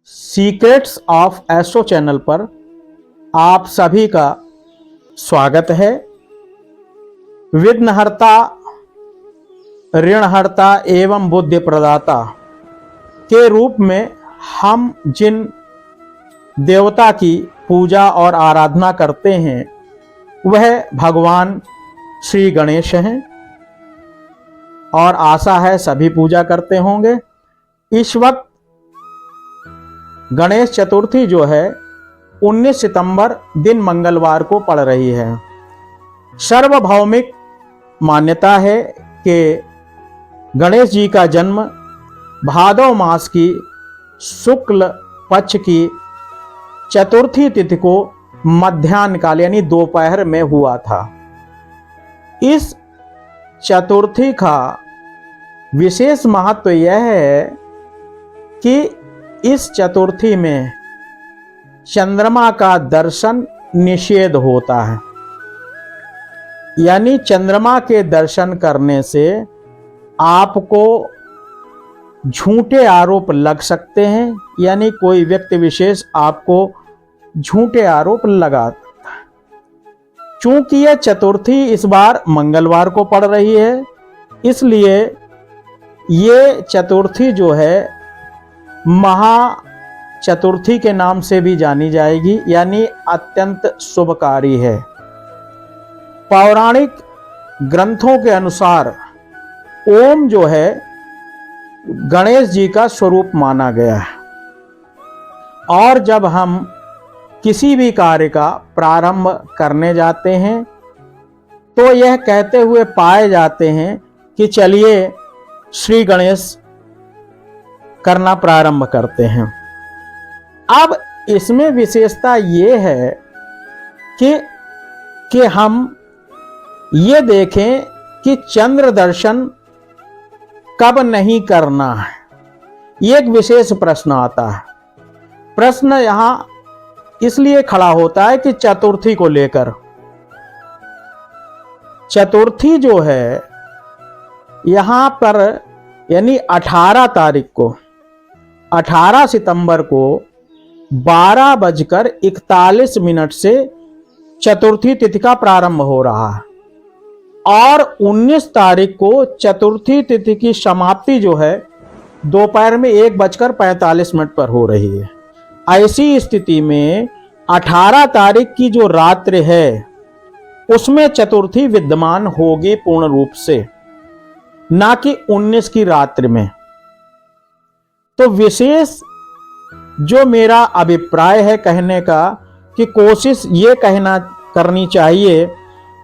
Secrets of astro channel पर आप सभी का स्वागत है। विघ्नहर्ता, ऋणहर्ता एवं बुद्धि प्रदाता के रूप में हम जिन देवता की पूजा और आराधना करते हैं वह भगवान श्री गणेश हैं और आशा है सभी पूजा करते होंगे। इस वक्त गणेश चतुर्थी जो है 19 सितंबर दिन मंगलवार को पड़ रही है। सार्वभौमिक मान्यता है कि गणेश जी का जन्म भादव मास की शुक्ल पक्ष की चतुर्थी तिथि को मध्याह्न काल यानी दोपहर में हुआ था। इस चतुर्थी का विशेष महत्व यह है कि इस चतुर्थी में चंद्रमा का दर्शन निषेध होता है, यानी चंद्रमा के दर्शन करने से आपको झूठे आरोप लग सकते हैं, यानी कोई व्यक्ति विशेष आपको झूठे आरोप लगाता है। चूंकि यह चतुर्थी इस बार मंगलवार को पड़ रही है, इसलिए ये चतुर्थी जो है महा चतुर्थी के नाम से भी जानी जाएगी, यानी अत्यंत शुभकारी है। पौराणिक ग्रंथों के अनुसार ओम जो है गणेश जी का स्वरूप माना गया है और जब हम किसी भी कार्य का प्रारंभ करने जाते हैं तो यह कहते हुए पाए जाते हैं कि चलिए श्री गणेश करना प्रारंभ करते हैं। अब इसमें विशेषता ये है कि हम ये देखें कि चंद्र दर्शन कब नहीं करना है। ये एक विशेष प्रश्न आता है। प्रश्न यहां इसलिए खड़ा होता है कि चतुर्थी को लेकर, चतुर्थी जो है यहां पर यानी 18 तारीख को 18 सितंबर को 12:41 से चतुर्थी तिथि का प्रारंभ हो रहा है और 19 तारीख को चतुर्थी तिथि की समाप्ति जो है दोपहर में 1:45 पर हो रही है। ऐसी स्थिति में 18 तारीख की जो रात्रि है उसमें चतुर्थी विद्यमान होगी पूर्ण रूप से, ना कि 19 की रात्रि में। तो विशेष जो मेरा अभिप्राय है कहने का कि कोशिश ये कहना करनी चाहिए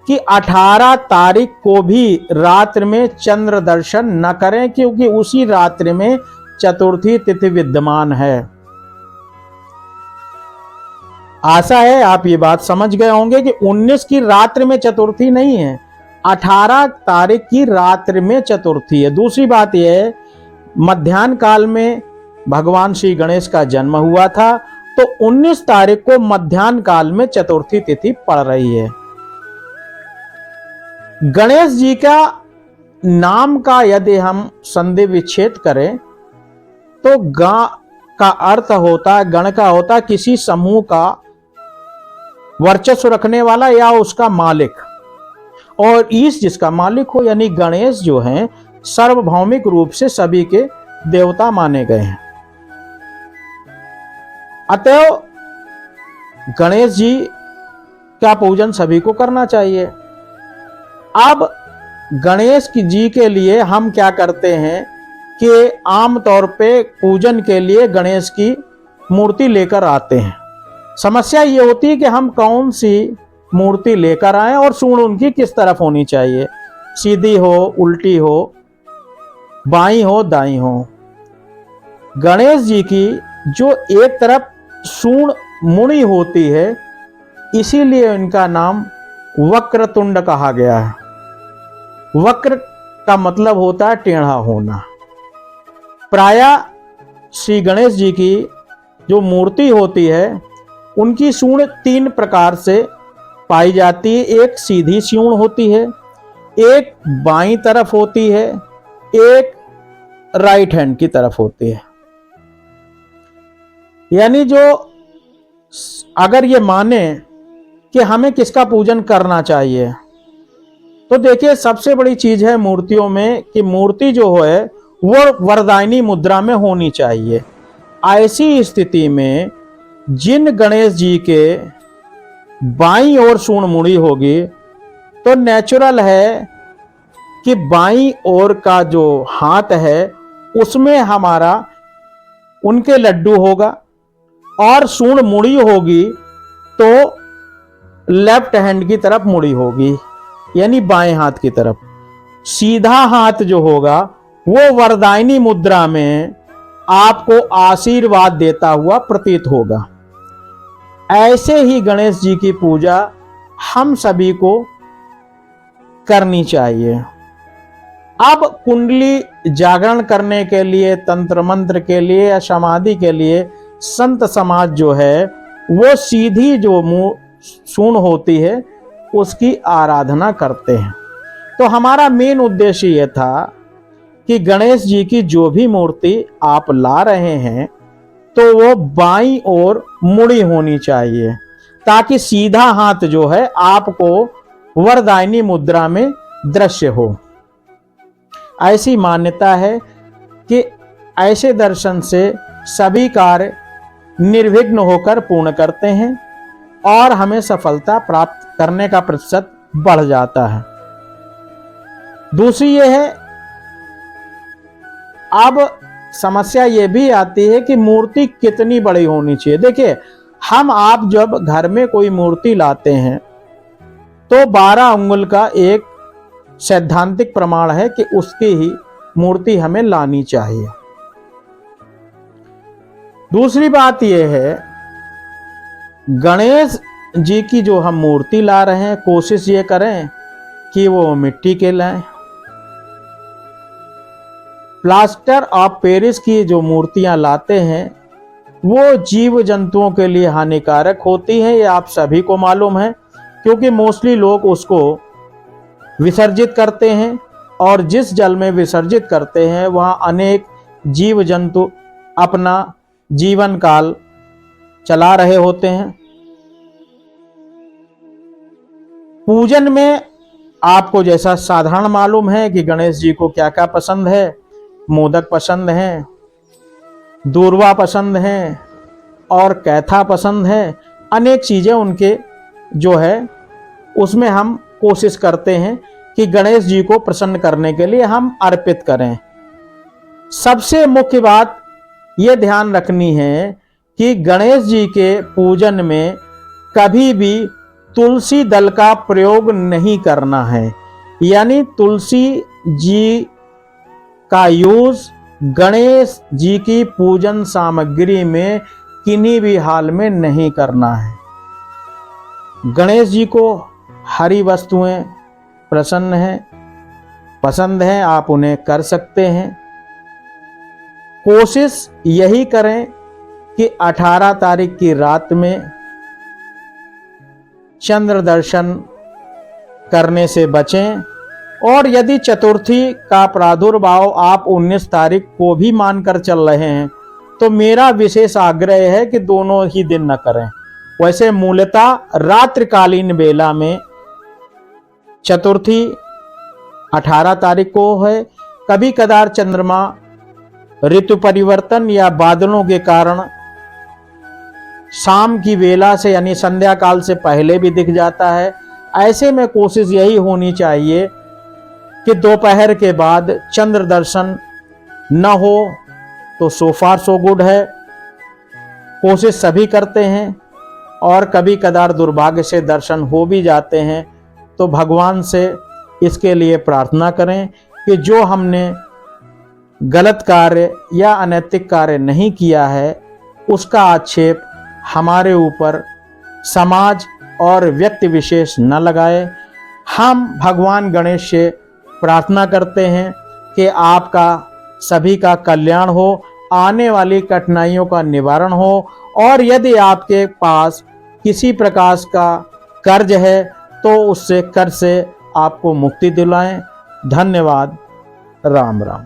कि 18 तारीख को भी रात्रि में चंद्र दर्शन न करें, क्योंकि उसी रात्रि में चतुर्थी तिथि विद्यमान है। आशा है आप ये बात समझ गए होंगे कि 19 की रात्रि में चतुर्थी नहीं है, 18 तारीख की रात्रि में चतुर्थी है। दूसरी बात यह है मध्याह्न काल में भगवान श्री गणेश का जन्म हुआ था, तो 19 तारीख को मध्याह्न काल में चतुर्थी तिथि पड़ रही है। गणेश जी का नाम का यदि हम संधि विच्छेद करें तो गा का अर्थ होता है, गण का होता है किसी समूह का वर्चस्व रखने वाला या उसका मालिक, और ईश जिसका मालिक हो, यानी गणेश जो हैं सार्वभौमिक रूप से सभी के देवता माने गए हैं। अतएव गणेश जी का पूजन सभी को करना चाहिए। अब गणेश जी के लिए हम क्या करते हैं कि आमतौर पे पूजन के लिए गणेश की मूर्ति लेकर आते हैं। समस्या ये होती है कि हम कौन सी मूर्ति लेकर आए और सूंड उनकी किस तरफ होनी चाहिए, सीधी हो, उल्टी हो, बाईं हो, दाईं हो। गणेश जी की जो एक तरफ सूंड मुड़ी होती है, इसीलिए इनका नाम वक्रतुंड कहा गया है। वक्र का मतलब होता है टेढ़ा होना। प्रायः श्री गणेश जी की जो मूर्ति होती है उनकी सूंड 3 प्रकार से पाई जाती है। एक सीधी सूंड होती है, एक बाईं तरफ होती है, एक राइट हैंड की तरफ होती है। यानी जो अगर ये माने कि हमें किसका पूजन करना चाहिए, तो देखिए सबसे बड़ी चीज है मूर्तियों में कि मूर्ति जो है वो वरदायनी मुद्रा में होनी चाहिए। ऐसी स्थिति में जिन गणेश जी के बाईं ओर सूंड मुड़ी होगी तो नेचुरल है कि बाईं ओर का जो हाथ है उसमें हमारा उनके लड्डू होगा, और सूंड मुड़ी होगी तो लेफ्ट हैंड की तरफ मुड़ी होगी, यानी बाएं हाथ की तरफ। सीधा हाथ जो होगा वो वरदायनी मुद्रा में आपको आशीर्वाद देता हुआ प्रतीत होगा। ऐसे ही गणेश जी की पूजा हम सभी को करनी चाहिए। अब कुंडली जागरण करने के लिए, तंत्र मंत्र के लिए या समाधि के लिए संत समाज जो है वो सीधी जो सूंड होती है उसकी आराधना करते हैं। तो हमारा मेन उद्देश्य यह था कि गणेश जी की जो भी मूर्ति आप ला रहे हैं तो वो बाईं ओर मुड़ी होनी चाहिए, ताकि सीधा हाथ जो है आपको वरदायनी मुद्रा में दृश्य हो। ऐसी मान्यता है कि ऐसे दर्शन से सभी कार्य निर्विघ्न होकर पूर्ण करते हैं और हमें सफलता प्राप्त करने का प्रतिशत बढ़ जाता है। दूसरी यह है, अब समस्या यह भी आती है कि मूर्ति कितनी बड़ी होनी चाहिए। देखिए, हम आप जब घर में कोई मूर्ति लाते हैं तो 12 अंगुल का एक सैद्धांतिक प्रमाण है कि उसकी ही मूर्ति हमें लानी चाहिए। दूसरी बात यह है, गणेश जी की जो हम मूर्ति ला रहे हैं कोशिश ये करें कि वो मिट्टी के लाएं। प्लास्टर ऑफ पेरिस की जो मूर्तियां लाते हैं वो जीव जंतुओं के लिए हानिकारक होती हैं, ये आप सभी को मालूम है, क्योंकि मोस्टली लोग उसको विसर्जित करते हैं और जिस जल में विसर्जित करते हैं वहां अनेक जीव जंतु अपना जीवन काल चला रहे होते हैं। पूजन में आपको जैसा साधारण मालूम है कि गणेश जी को क्या क्या पसंद है, मोदक पसंद है, दूर्वा पसंद है और कैथा पसंद है। अनेक चीजें उनके जो है उसमें हम कोशिश करते हैं कि गणेश जी को प्रसन्न करने के लिए हम अर्पित करें। सबसे मुख्य बात यह ध्यान रखनी है कि गणेश जी के पूजन में कभी भी तुलसी दल का प्रयोग नहीं करना है, यानी तुलसी जी का यूज गणेश जी की पूजन सामग्री में किन्हीं भी हाल में नहीं करना है। गणेश जी को हरी वस्तुएं पसंद हैं, आप उन्हें कर सकते हैं। कोशिश यही करें कि 18 तारीख की रात में चंद्र दर्शन करने से बचें, और यदि चतुर्थी का प्रादुर्भाव आप 19 तारीख को भी मानकर चल रहे हैं तो मेरा विशेष आग्रह है कि दोनों ही दिन न करें। वैसे मूलतः रात्रिकालीन बेला में चतुर्थी 18 तारीख को है। कभी कदार चंद्रमा ऋतु परिवर्तन या बादलों के कारण शाम की वेला से यानी संध्या काल से पहले भी दिख जाता है। ऐसे में कोशिश यही होनी चाहिए कि दोपहर के बाद चंद्र दर्शन न हो तो सो फार सो गुड है। कोशिश सभी करते हैं और कभी कदार दुर्भाग्य से दर्शन हो भी जाते हैं, तो भगवान से इसके लिए प्रार्थना करें कि जो हमने गलत कार्य या अनैतिक कार्य नहीं किया है उसका आक्षेप हमारे ऊपर समाज और व्यक्ति विशेष न लगाए। हम भगवान गणेश से प्रार्थना करते हैं कि आपका सभी का कल्याण हो, आने वाली कठिनाइयों का निवारण हो, और यदि आपके पास किसी प्रकार का कर्ज है तो उससे कर्ज से आपको मुक्ति दिलाएं। धन्यवाद। राम राम।